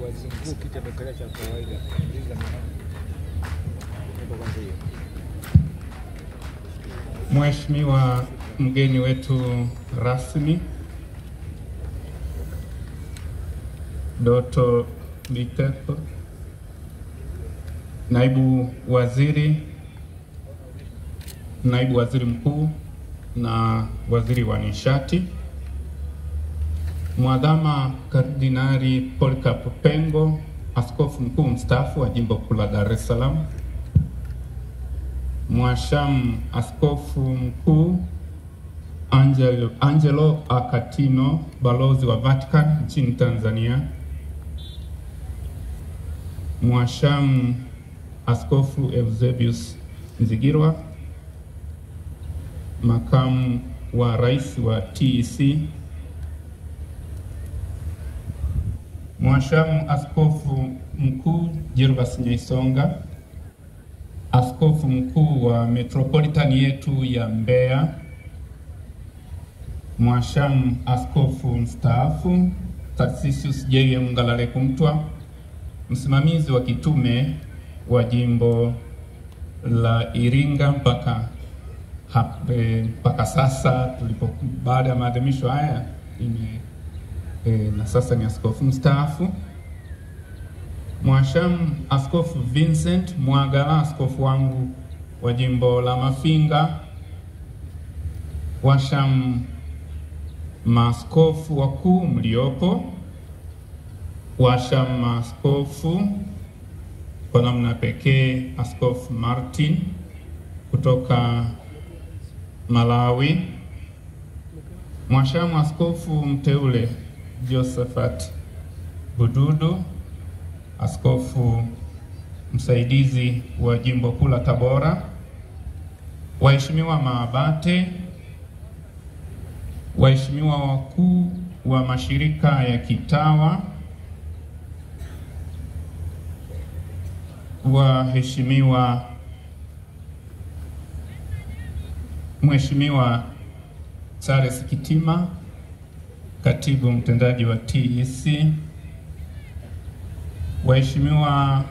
waziri mkuu kiti amekalia cha kawaida. Mheshimiwa mgeni wetu rasmi Dr. Biteko, naibu waziri mkuu na waziri wa nishati, Mwadhama Kardinali Polycarp Pengo, askofu mkuu mstaafu wa jimbo kuu la Dar es Salaam, Mwashamu Askofu Mkuu Angelo Akatino, balozi wa Vatican nchini Tanzania, Mwashamu Askofu Eusebius Nzigirwa, makamu wa rais wa TEC, Mwashamu Askofu Mkuu Gervas Nyaisonga, askofu mkuu wa metropolitan yetu ya Mbeya, Mwashamu Askofu mstaafu Tarsisius J.M. Ngalale Mtwa, msimamizi wa kitume wa jimbo la Iringa mpaka sasa tulipo baada ya maadhimisho haya na sasa ni askofu mstaafu, Mwashamu Askofu Vincent Mwagala, askofu wangu wa jimbo la Mafinga, washamu maaskofu wakuu mliopo, washamu maaskofu kwa namna pekee Askofu Martin kutoka Malawi, mwashamu askofu mteule Josephat Bududu, askofu msaidizi wa jimbo kuu la Tabora, waheshimiwa maabate, waheshimiwa wakuu wa mashirika ya kitawa, Mheshimiwa Charles Kitima, katibu mtendaji wa TEC, Mheshimiwa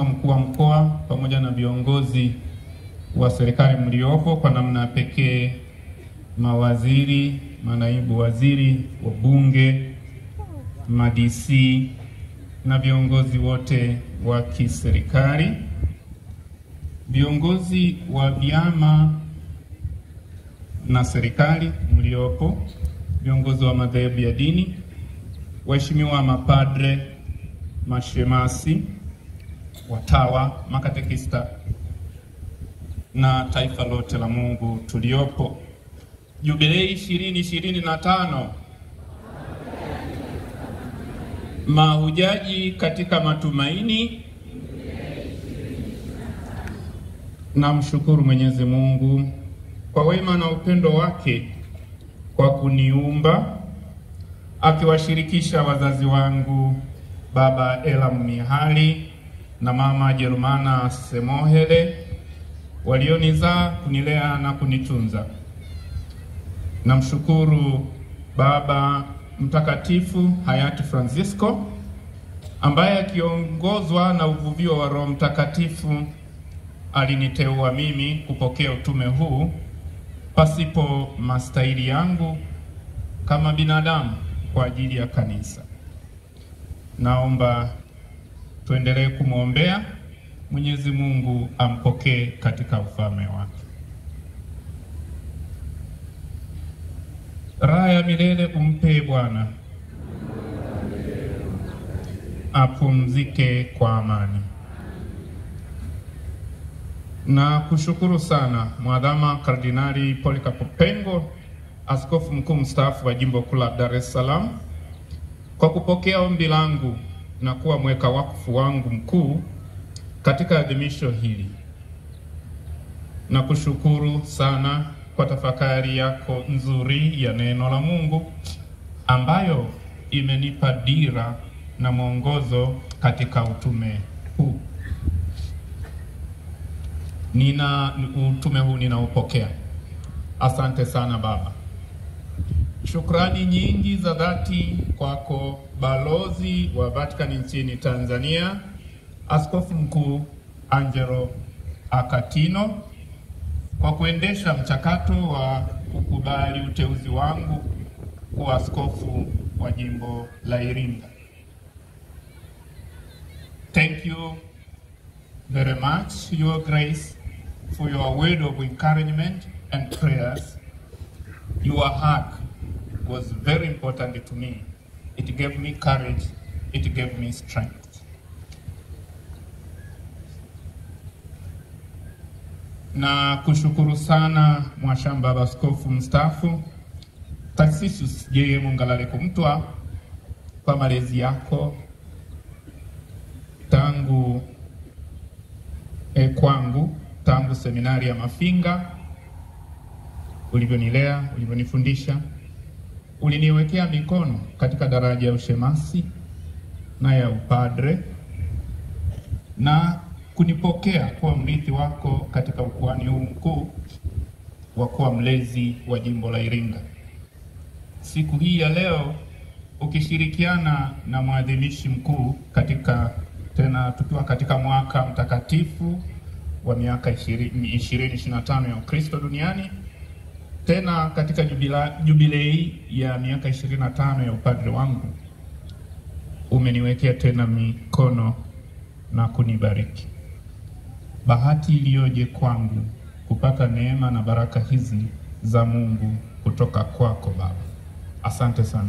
mkuu wa mkoa pamoja na viongozi wa serikali mliopo, kwa namna pekee mawaziri, manaibu waziri, wabunge, ma-DC na viongozi wote wa kiserikali, viongozi wa vyama na serikali mliopo, viongozi wa madhehebu ya dini, waheshimiwa mapadre, mashemasi, watawa, makatekista na taifa lote la Mungu tuliopo. Jubilei 2025, mahujaji katika matumaini. Namshukuru Mwenyezi Mungu kwa wema na upendo wake kwa kuniumba, akiwashirikisha wazazi wangu Baba Elam Mihali na Mama Jerumana Semohele walionizaa, kunilea na kunitunza. Namshukuru Baba Mtakatifu hayati Francisco, ambaye akiongozwa na uvuvio wa Roho Mtakatifu aliniteua mimi kupokea utume huu pasipo mastahili yangu kama binadamu kwa ajili ya kanisa. Naomba tuendelee kumwombea Mwenyezi Mungu ampokee katika ufalme wake. Raha ya milele umpe Bwana, apumzike kwa amani. Na kushukuru sana Mwadhama Kardinali Polycarp Pengo, askofu mkuu mstaafu wa jimbo kuu la Dar es Salaam, kwa kupokea ombi langu na kuwa mweka wakfu wangu mkuu katika adhimisho hili. Na kushukuru sana kwa tafakari yako nzuri ya neno la Mungu, ambayo imenipa dira na mwongozo katika utume huu. Utume huu ninaupokea. Asante sana Baba. Shukrani nyingi za dhati kwako Balozi wa Vatican nchini Tanzania, Askofu Mkuu Angelo Akatino, kwa kuendesha mchakato wa kukubali uteuzi wangu kuwa askofu wa jimbo la Iringa. Thank you very much, Your Grace, for your word of encouragement and prayers. Your hug was very important to me. It gave me courage, it gave me strength. Na kushukuru sana Mwashamba Askofu Mstaafu Tarsisius J.M. Ngalale Mtwa kwa malezi yako tangu kwangu, tangu seminari ya Mafinga, ulivyonilea, ulivyonifundisha, uliniwekea mikono katika daraja ya ushemasi na ya upadre, na kunipokea kuwa mrithi wako katika ukuhani huu mkuu wa kuwa mlezi wa jimbo la Iringa. Siku hii ya leo ukishirikiana na mwadhimishi mkuu tukiwa katika mwaka mtakatifu wa miaka 2025 ya Ukristo duniani, tena katika jubilei ya miaka 25 ya upadre wangu, umeniwekea tena mikono na kunibariki. Bahati iliyoje kwangu kupata neema na baraka hizi za Mungu kutoka kwako Baba. Asante sana.